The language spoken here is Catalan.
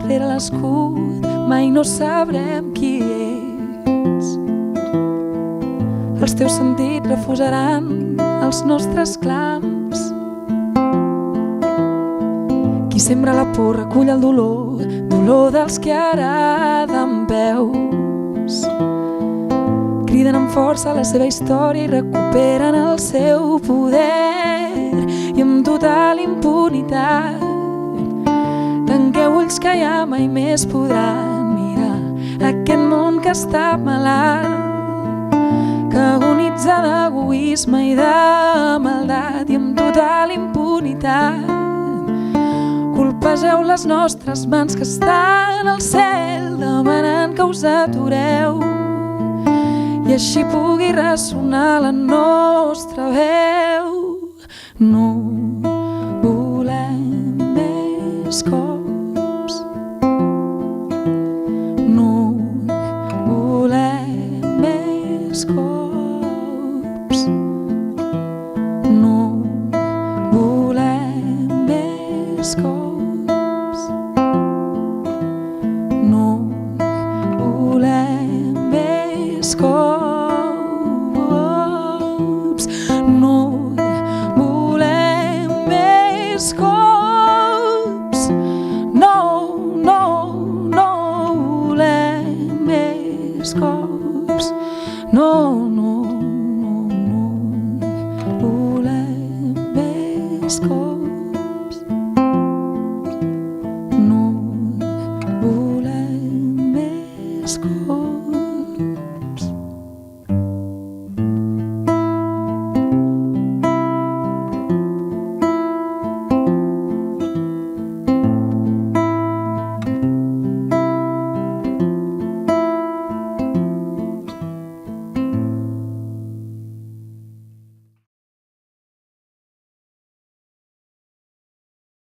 rere l'escut, mai no sabrem qui ets. Els teus sentits refusaran els nostres clams. Qui sembra la por recull el dolor, dolor dels que ara dempeus. Criden amb força la seva història i recuperen el seu poder. I amb total impunitat tanqueu ulls que ja mai més podran mirar aquest món que està malalt, que agonitza d'egoisme i de maldat. I amb total impunitat colpegeu les nostres mans que estan al cel demanant que us atureu i així pugui ressonar la nostra veu. No volem més coses.